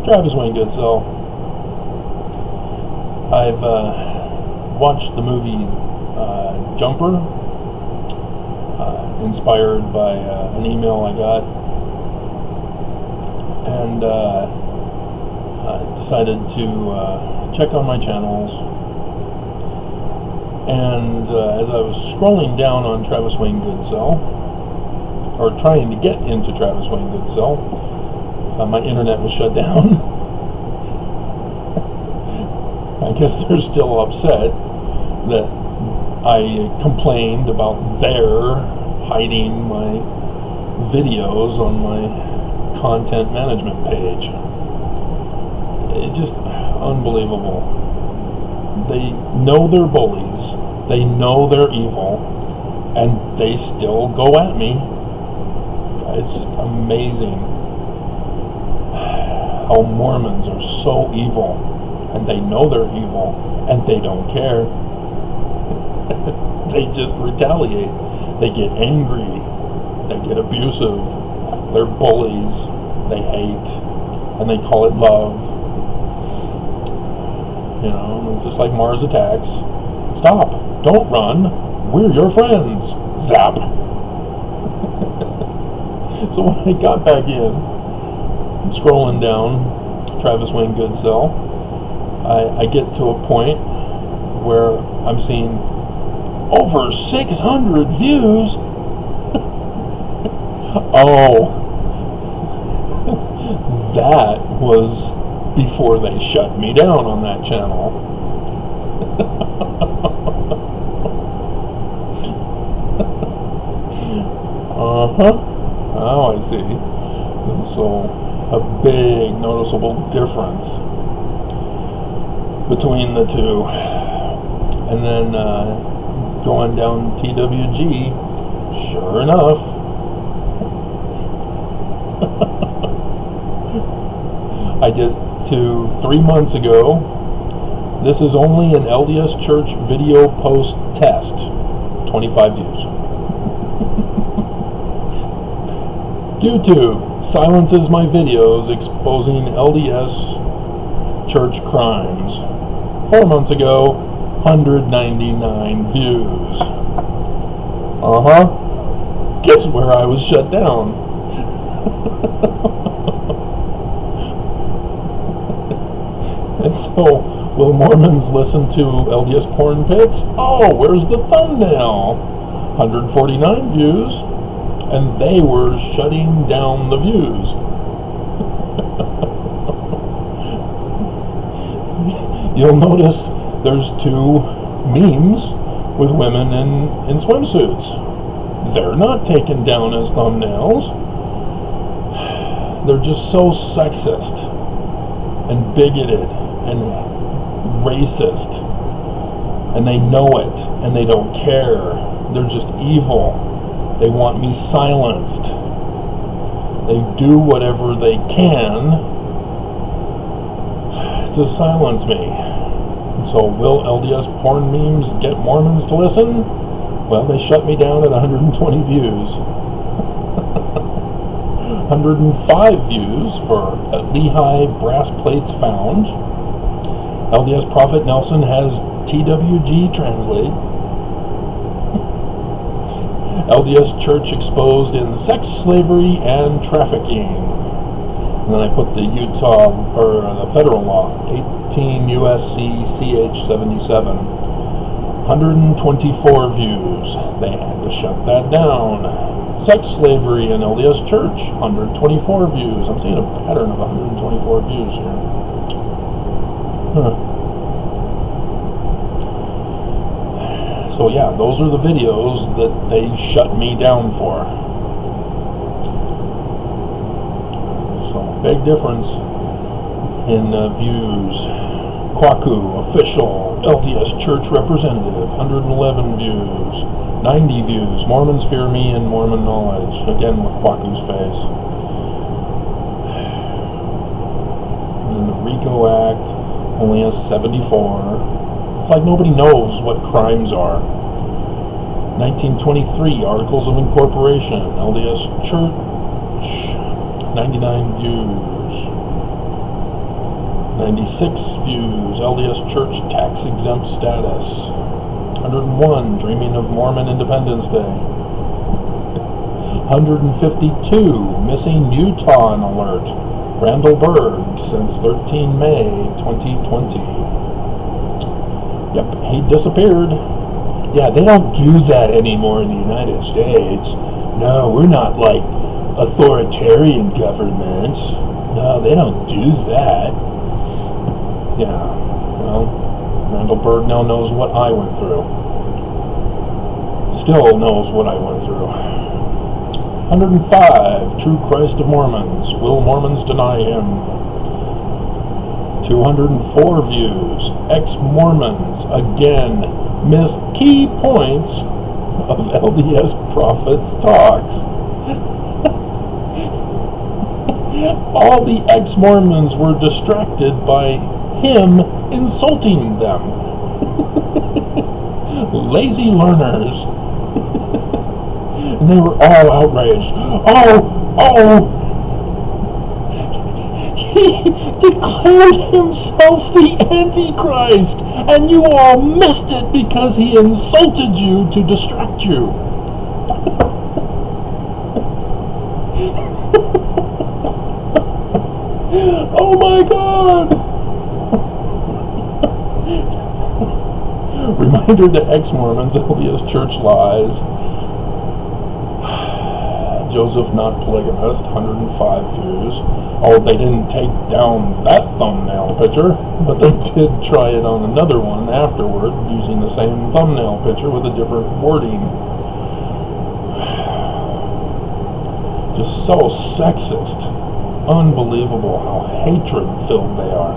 Travis Wayne Goodsell. I've watched the movie Jumper, inspired by an email I got, and decided to check on my channels. And as I was scrolling down on Travis Wayne Goodsell, or trying to get into Travis Wayne Goodsell, my internet was shut down. I guess they're still upset that I complained about their hiding my videos on my content management page. It's just unbelievable. They know they're bullies, they know they're evil, and they still go at me. It's just amazing how Mormons are so evil, and they know they're evil, and they don't care. They just retaliate. They get angry. They get abusive. They're bullies. They hate, and they call it love. You know, it's just like Mars Attacks. Stop! Don't run! We're your friends! Zap! So when I got back in, I'm scrolling down Travis Wayne Goodsell, I get to a point where I'm seeing over 600 views. Oh, that was before they shut me down on that channel. Oh, I see. And so a big noticeable difference between the two. And then going down TWG, sure enough, I did to 3 months ago. This is only an LDS Church video post test. 25 views. YouTube silences my videos exposing LDS Church crimes. 4 months ago, 199 views. Guess where I was shut down? And so, will Mormons listen to LDS porn pics? Oh, where's the thumbnail? 149 views, and they were shutting down the views. You'll notice there's 2 memes with women in swimsuits. They're not taken down as thumbnails. They're just so sexist and bigoted and racist, and they know it, and they don't care. They're just evil. They want me silenced. They do whatever they can to silence me. So will LDS porn memes get Mormons to listen? Well, they shut me down at 120 views. 105 views for Lehi brass plates found. LDS Prophet Nelson has TWG translate. LDS Church exposed in sex slavery and trafficking. And then I put the Utah, or the federal law, 18 USC CH 77. 124 views. They had to shut that down. Sex slavery in LDS Church, 124 views. I'm seeing a pattern of 124 views here. So yeah, those are the videos that they shut me down for. So big difference in views. Kwaku, official LDS Church representative, 111 views. 90 views. Mormons fear me and Mormon knowledge. Again with Kwaku's face. And then the RICO Act only has 74. It's like nobody knows what crimes are. 1923, Articles of Incorporation, LDS Church, 99 views. 96 views, LDS Church tax exempt status. 101, Dreaming of Mormon Independence Day. 152, Missing Utah alert. Randall Berg, since 13 May 2020. Yep, he disappeared. Yeah, they don't do that anymore in the United States. No, we're not like authoritarian governments. No, they don't do that. Yeah, well, Randall Berg now knows what I went through. Still knows what I went through. 105, True Christ of Mormons. Will Mormons deny him? 204 views. Ex-Mormons again missed key points of LDS prophets' talks. All the ex-Mormons were distracted by him insulting them. Lazy learners. And they were all outraged. Oh! He declared himself the Antichrist, and you all missed it because he insulted you to distract you. Oh my God! Reminder to ex-Mormons, LDS Church lies. Joseph not polygamist, 105 views. Oh, they didn't take down that thumbnail picture, but they did try it on another one afterward, using the same thumbnail picture with a different wording. Just so sexist. Unbelievable how hatred-filled they are.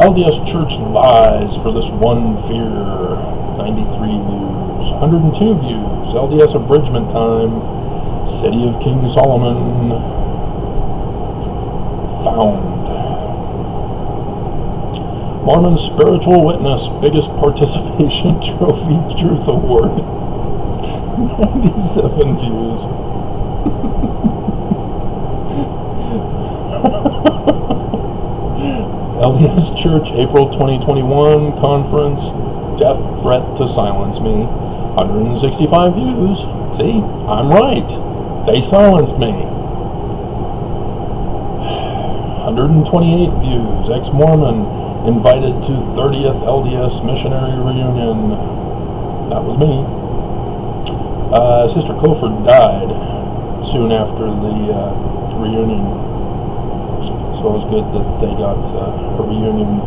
LDS Church lies for this one fear, 93 views. 102 views, LDS abridgment time. City of King Solomon found. Mormon Spiritual Witness biggest participation trophy Truth Award. 97 views. LDS Church April 2021 conference. Death threat to silence me. 165 views. See, I'm right. They silenced me. 128 views. Ex-Mormon invited to 30th LDS missionary reunion. That was me. Sister Clifford died soon after the reunion. So it was good that they got a reunion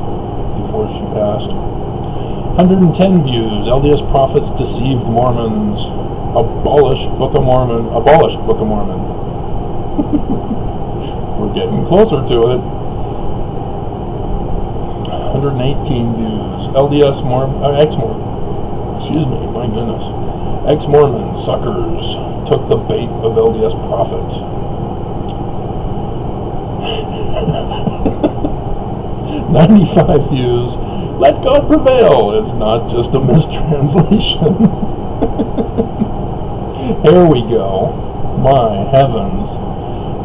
before she passed. 110 views. LDS prophets deceived Mormons. Abolished Book of Mormon. We're getting closer to it. 118 views. LDS ex-Mormon. Excuse me, my goodness. Ex-Mormon suckers took the bait of LDS prophet. 95 views. Let God prevail is not just a mistranslation. Here we go. My heavens.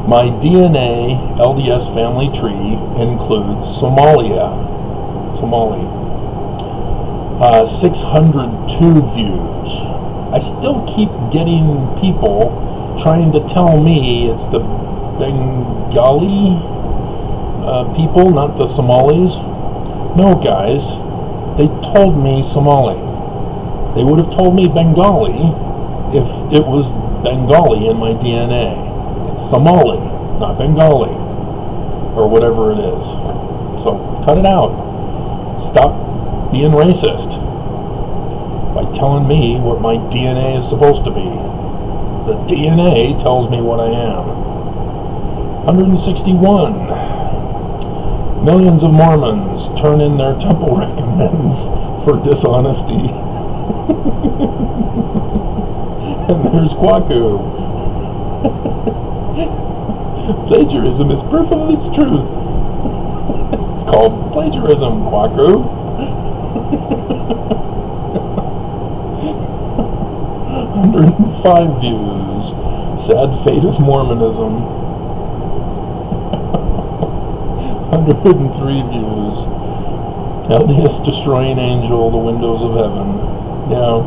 My DNA LDS family tree includes Somali. 602 views. I still keep getting people trying to tell me it's the Bengali people, not the Somalis. No, guys. They told me Somali. They would have told me Bengali if it was Bengali in my DNA. It's Somali, not Bengali, or whatever it is. So cut it out. Stop being racist by telling me what my DNA is supposed to be. The DNA tells me what I am. 161. Millions of Mormons turn in their temple recommends for dishonesty. And there's Kwaku. Plagiarism is proof of its truth. It's called plagiarism, Kwaku. 105 views. Sad fate of Mormonism. 103 views. LDS destroying angel, the windows of heaven. Yeah.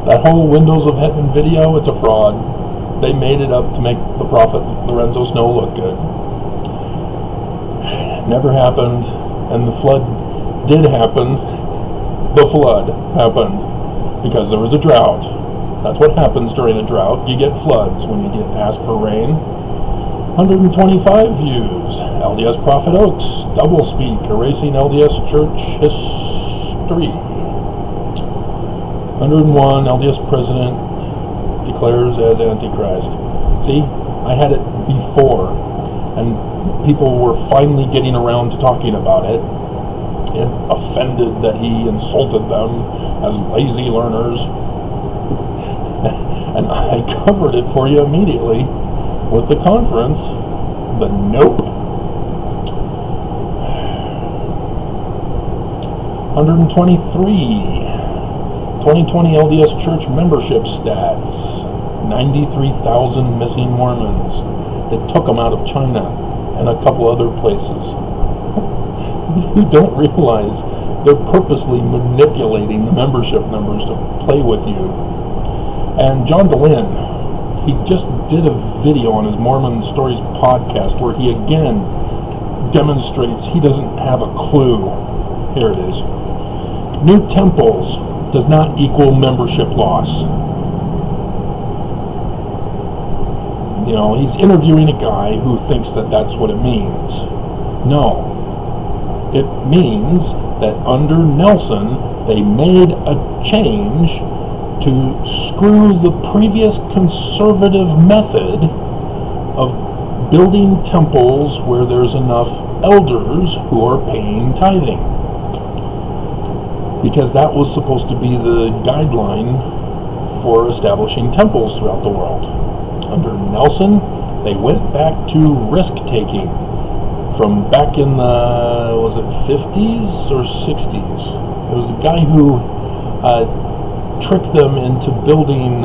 That whole windows of heaven video, it's a fraud. They made it up to make the prophet Lorenzo Snow look good. Never happened, and the flood did happen. The flood happened because there was a drought. That's what happens during a drought. You get floods when you get asked for rain. 125 views. LDS Prophet Oaks, doublespeak, erasing LDS church history. 101, LDS president declares as Antichrist. See, I had it before, and people were finally getting around to talking about it, and offended that he insulted them as lazy learners. And I covered it for you immediately with the conference, but nope. 123. 2020 LDS Church membership stats. 93,000 missing Mormons. It took them out of China and a couple other places. You don't realize they're purposely manipulating the membership numbers to play with you. And John DeLynn, he just did a video on his Mormon Stories podcast where he again demonstrates he doesn't have a clue. Here it is. New temples does not equal membership loss. You know, he's interviewing a guy who thinks that that's what it means. No. It means that under Nelson, they made a change to screw the previous conservative method of building temples where there's enough elders who are paying tithing. Because that was supposed to be the guideline for establishing temples throughout the world. Under Nelson, they went back to risk-taking from back in the, was it 50s or 60s? It was a guy who tricked them into building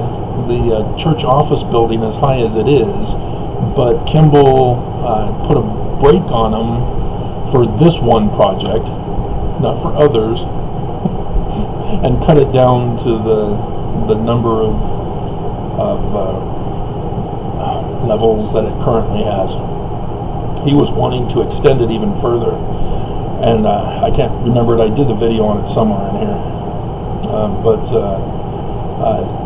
the church office building as high as it is, but Kimball put a brake on them for this one project, not for others, and cut it down to the number of levels that it currently has. He was wanting to extend it even further, and I can't remember it. I did a video on it somewhere in here. But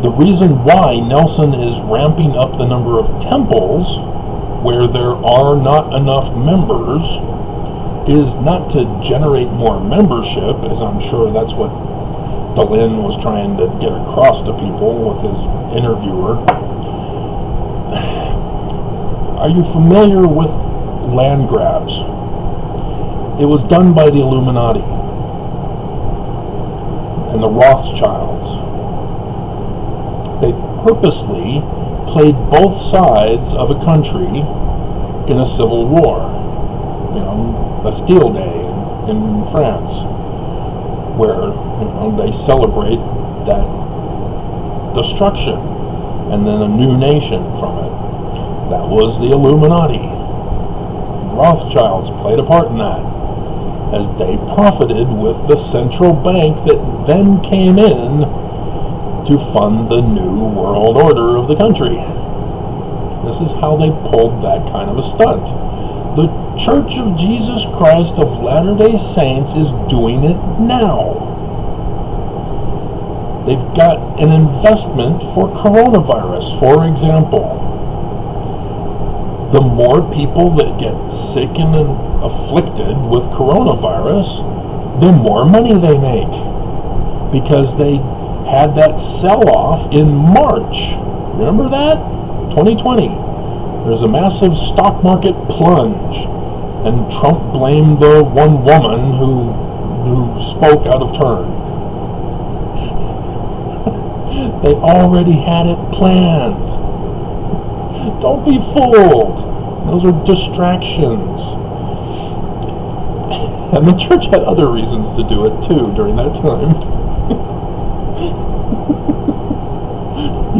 the reason why Nelson is ramping up the number of temples where there are not enough members is not to generate more membership, as I'm sure that's what DeLynn was trying to get across to people with his interviewer. Are you familiar with land grabs? It was done by the Illuminati and the Rothschilds. They purposely played both sides of a country in a civil war. You know, Bastille Day in France, where they celebrate that destruction and then a new nation from it. That was the Illuminati. Rothschilds played a part in that, as they profited with the central bank that then came in to fund the new world order of the country. This is how they pulled that kind of a stunt. The Church of Jesus Christ of Latter-day Saints is doing it now. They've got an investment for coronavirus, for example. The more people that get sick and afflicted with coronavirus, the more money they make. Because they had that sell-off in March. Remember that? 2020. There's a massive stock market plunge, and Trump blamed the one woman who spoke out of turn. They already had it planned. Don't be fooled. Those are distractions. And the church had other reasons to do it too during that time.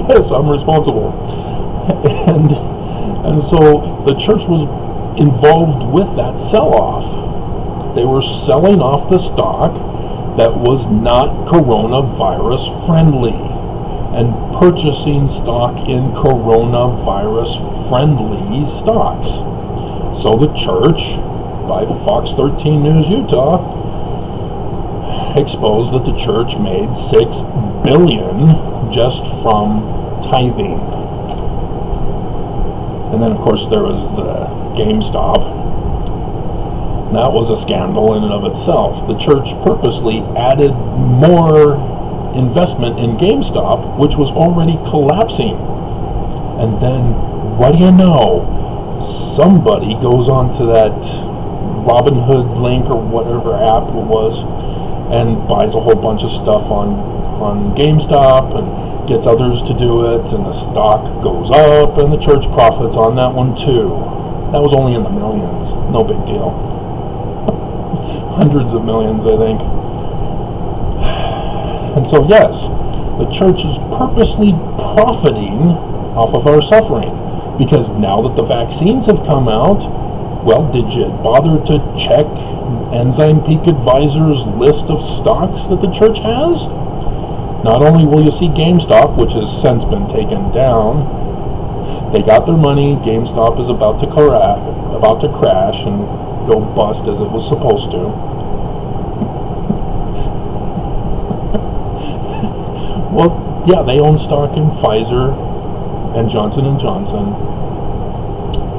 Yes, I'm responsible. And so the church was involved with that sell-off. They were selling off the stock that was not coronavirus friendly and purchasing stock in coronavirus friendly stocks. So the church, by Fox 13 News Utah, exposed that the church made $6 billion just from tithing. And then of course there was the GameStop. That was a scandal in and of itself. The church purposely added more investment in GameStop, which was already collapsing. And then, what do you know? Somebody goes onto that Robinhood link or whatever app it was and buys a whole bunch of stuff on GameStop and gets others to do it, and the stock goes up, and the church profits on that one too. That was only in the millions. No big deal. Hundreds of millions, I think. And so, yes, the church is purposely profiting off of our suffering, because now that the vaccines have come out, well, did you bother to check Ensign Peak Advisor's list of stocks that the church has? Not only will you see GameStop, which has since been taken down, they got their money. GameStop is about to crash and go bust as it was supposed to. Well, yeah, they own stock in Pfizer and Johnson & Johnson.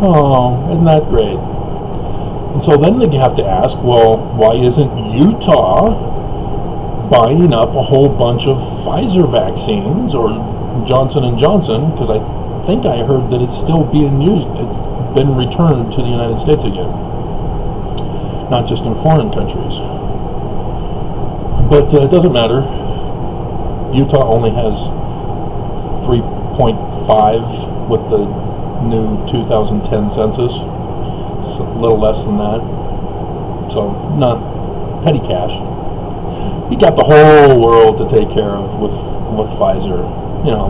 Oh, isn't that great? And so then they have to ask, well, why isn't Utah buying up a whole bunch of Pfizer vaccines or Johnson & Johnson? Because I think I heard that it's still being used. It's been returned to the United States again, not just in foreign countries. But it doesn't matter. Utah only has 3.5 with the new 2010 census. It's a little less than that. So not petty cash. You got the whole world to take care of with Pfizer,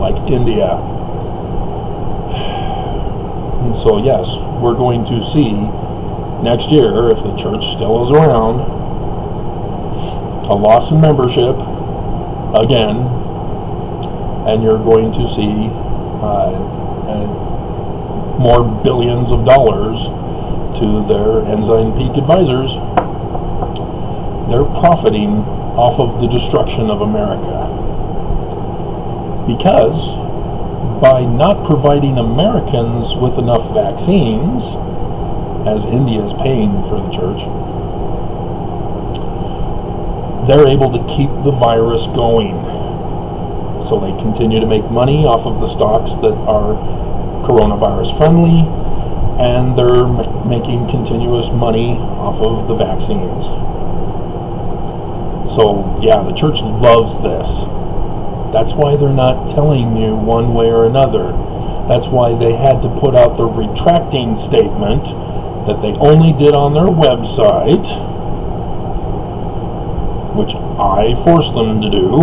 like India. And so yes, we're going to see next year, if the church still is around, a loss in membership again, and you're going to see more billions of dollars to their Ensign Peak advisors. They're profiting off of the destruction of America, because by not providing Americans with enough vaccines, as India is paying for the church, they're able to keep the virus going. So they continue to make money off of the stocks that are coronavirus friendly, and they're making continuous money off of the vaccines. So yeah, the church loves this. That's why they're not telling you one way or another. That's why they had to put out the retracting statement that they only did on their website, which I forced them to do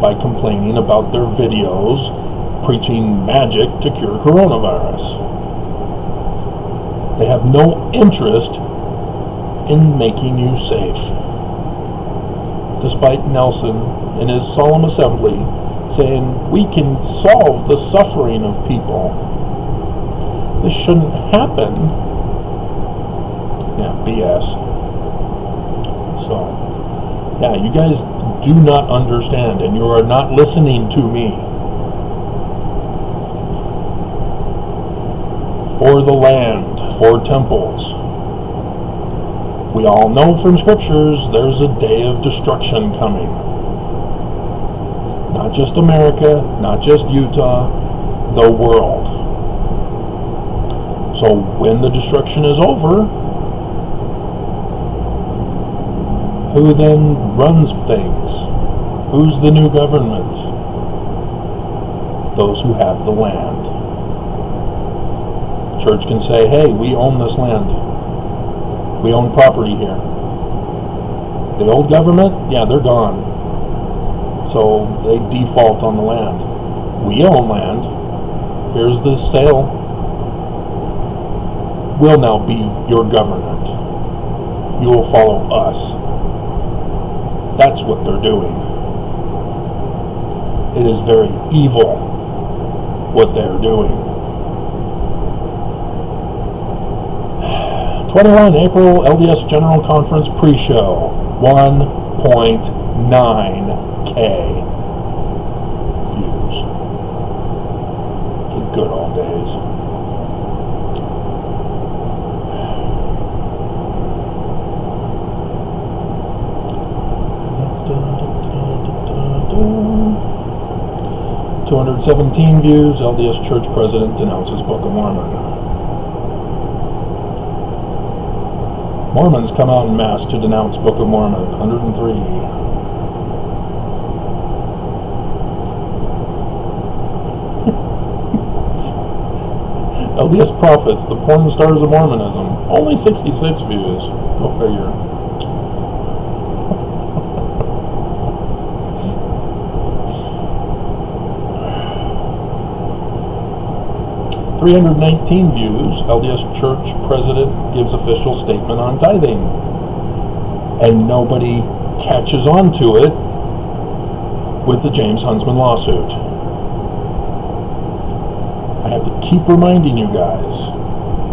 by complaining about their videos preaching magic to cure coronavirus. They have no interest in making you safe. Despite Nelson in his solemn assembly saying, we can solve the suffering of people. This shouldn't happen. Yeah, BS. So, yeah, you guys do not understand, and you are not listening to me. For the land, for temples. We all know from scriptures there's a day of destruction coming. Not just America, not just Utah, the world. So when the destruction is over, who then runs things? Who's the new government? Those who have the land. Church can say, hey, we own this land. We own property here. The old government, yeah, they're gone. So they default on the land. We own land. Here's the sale. We'll now be your government. You will follow us. That's what they're doing. It is very evil what they're doing. 21 April LDS General Conference pre-show. 1.9K views. The good old days. $217 views. LDS Church President denounces Book of Mormon. Mormons come out en masse to denounce Book of Mormon. 103. LDS Prophets, the porn stars of Mormonism. Only 66 views. Go figure. $319 views. LDS Church President gives official statement on tithing. And nobody catches on to it with the James Huntsman lawsuit. I have to keep reminding you guys.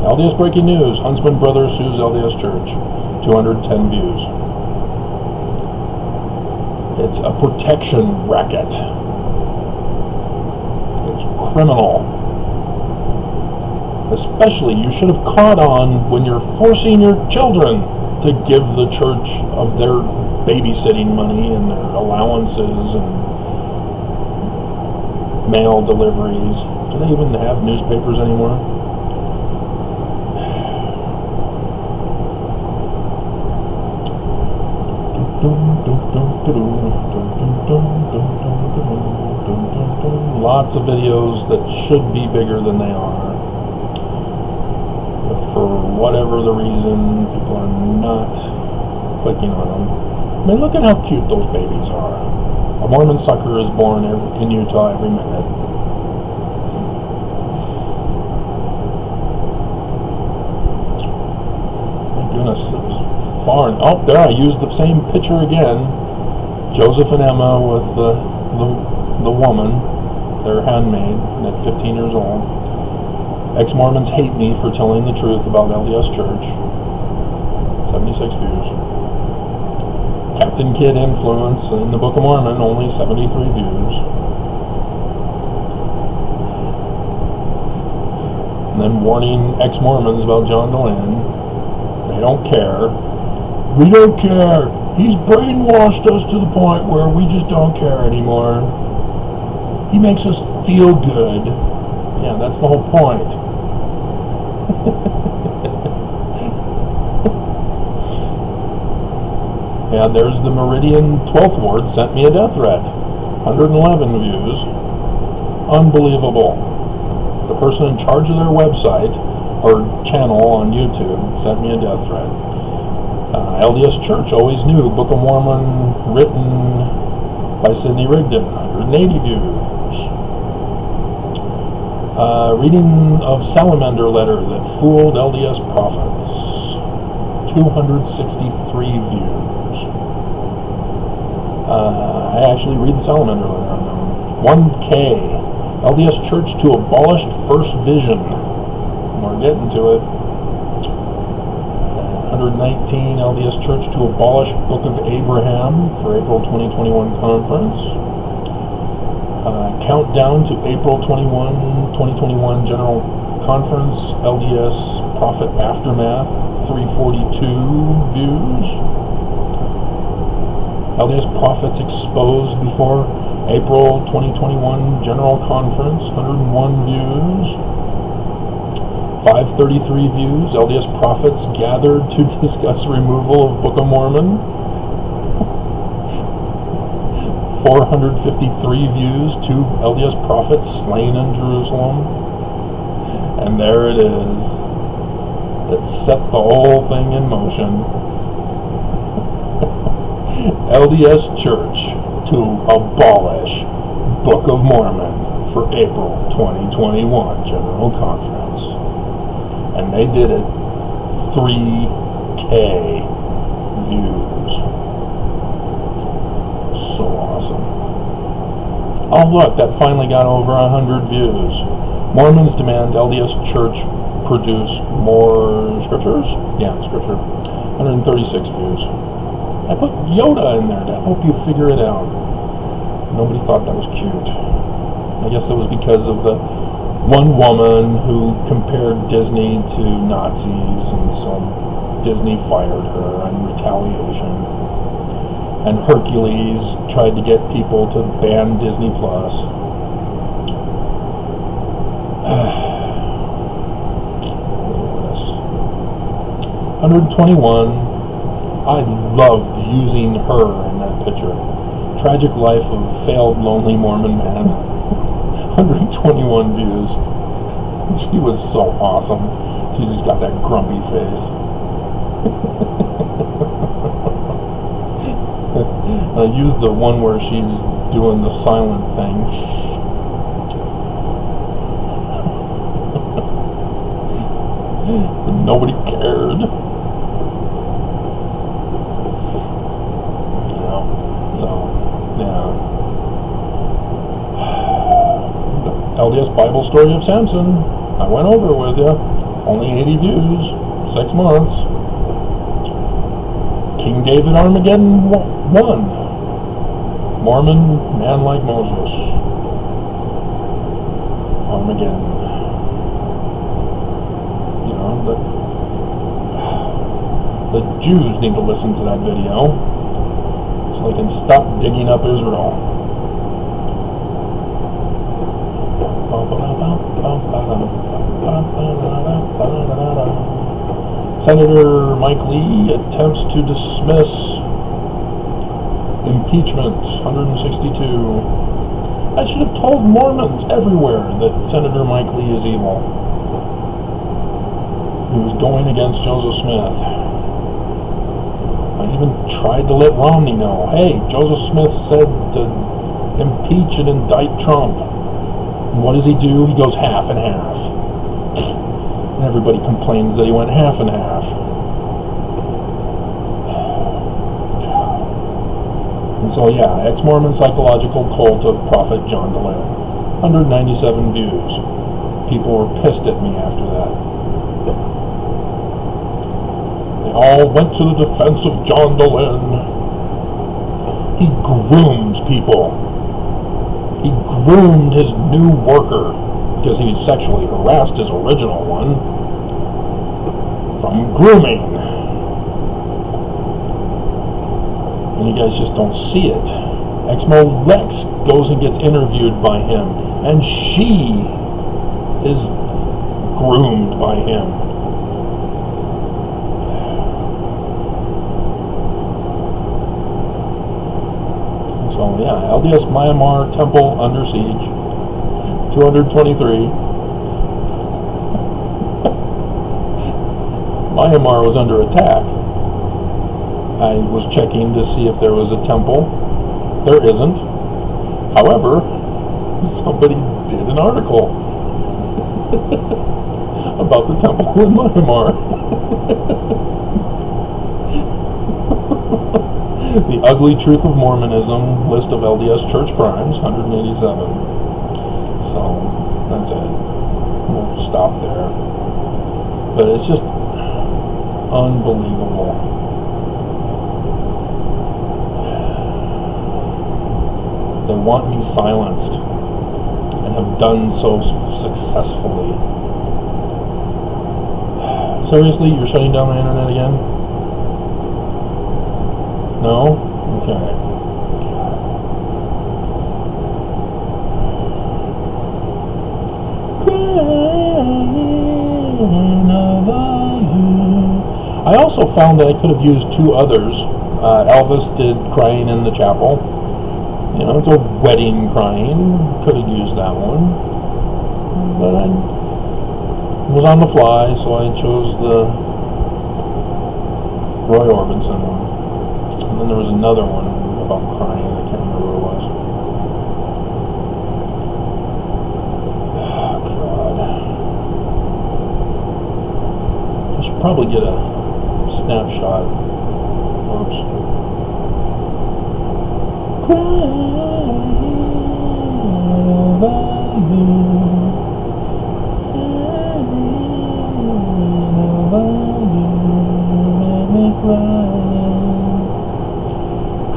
LDS breaking news. Huntsman brother sues LDS Church. 210 views. It's a protection racket. It's criminal. Especially, you should have caught on when you're forcing your children to give the church of their babysitting money and their allowances and mail deliveries. Do they even have newspapers anymore? Lots of videos that should be bigger than they are. For whatever the reason, people are not clicking on them. I mean, look at how cute those babies are. A Mormon sucker is born in Utah every minute. My goodness, it was far. Oh, there, I used the same picture again. Joseph and Emma with the woman, their handmaid, at 15 years old. Ex-Mormons hate me for telling the truth about LDS Church. 76 views. Captain Kidd influence in the Book of Mormon, only 73 views. And then warning ex-Mormons about John Dehlin. They don't care. We don't care. He's brainwashed us to the point where we just don't care anymore. He makes us feel good. Yeah, that's the whole point. Yeah, there's the Meridian 12th Ward sent me a death threat. 111 views. Unbelievable. The person in charge of their website or channel on YouTube sent me a death threat. LDS Church always knew. Book of Mormon written by Sidney Rigdon. 180 views. Reading of Salamander letter that fooled LDS prophets. 263 views. I actually read the Salamander letter on them. 1K. LDS Church to abolished First Vision. We're getting to it. 119. LDS Church to abolish Book of Abraham for April 2021 conference. Countdown to April 21, 2021 General Conference, LDS Prophet Aftermath, 342 views. LDS Prophets exposed before April 2021 General Conference, 101 views. 533 views. LDS Prophets gathered to discuss removal of Book of Mormon. 453 views. 2 LDS prophets slain in Jerusalem. And there it is. It set the whole thing in motion. LDS Church to abolish Book of Mormon for April 2021 General Conference. And they did it 3K views. So awesome. Oh look, that finally got over 100 views. Mormons demand LDS Church produce more scriptures? Yeah, scripture. 136 views. I put Yoda in there to help you figure it out. Nobody thought that was cute. I guess it was because of the one woman who compared Disney to Nazis, and so Disney fired her in retaliation. And Hercules tried to get people to ban Disney Plus. 121. I loved using her in that picture. Tragic life of failed lonely Mormon man. 121 views. She was so awesome. She just got that grumpy face. I used the one where she's doing the silent thing. And nobody cared. LDS Bible Story of Samson. I went over with you. Only 80 views. 6 months. King David Armageddon 1. Mormon man like Moses. Armageddon. You know, the Jews need to listen to that video so they can stop digging up Israel. Senator Mike Lee attempts to dismiss impeachment. 162. I should have told Mormons everywhere that Senator Mike Lee is evil. He was going against Joseph Smith. I even tried to let Romney know, hey, Joseph Smith said to impeach and indict Trump. And what does he do? He goes half and half. And everybody complains that he went half and half. And so, yeah, ex-Mormon psychological cult of Prophet John Dehlin. 197 views. People were pissed at me after that. They all went to the defense of John Dehlin. He grooms people. He groomed his new worker because he sexually harassed his original one from grooming. And you guys just don't see it. Exmo Lex goes and gets interviewed by him, and she is groomed by him. So yeah, LDS Myanmar Temple under siege. 223. Myanmar was under attack. I was checking to see if there was a temple. There isn't. However, somebody did an article about the temple in Myanmar. The Ugly Truth of Mormonism, list of LDS church crimes, 187. So, that's it. We'll stop there. But it's just unbelievable. They want me silenced, and have done so successfully. Seriously, you're shutting down the internet again? No? Okay. I also found that I could have used 2 others. Elvis did Crying in the Chapel. You know, it's a wedding crying. Could have used that one. But I was on the fly, so I chose the Roy Orbison one. And then there was another one about crying. I can't remember what it was. Probably get a snapshot. Oops.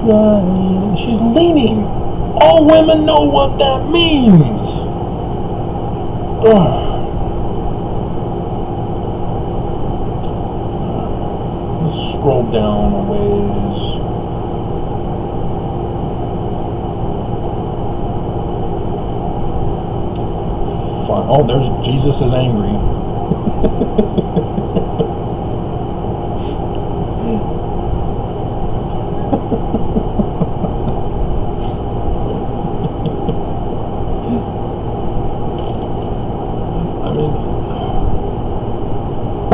Crying. She's leaning. All women know what that means. Ugh. Let's scroll down a ways. Fine. Oh, there's Jesus is angry.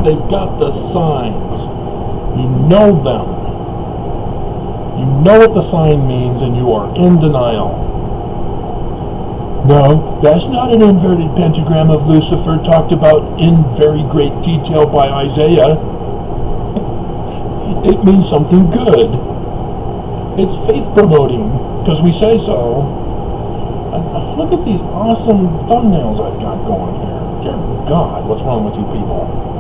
They've got the signs. You know them. You know what the sign means, and you are in denial. No, that's not an inverted pentagram of Lucifer talked about in very great detail by Isaiah. It means something good. It's faith promoting, because we say so. And look at these awesome thumbnails I've got going here. Dear God, what's wrong with you people?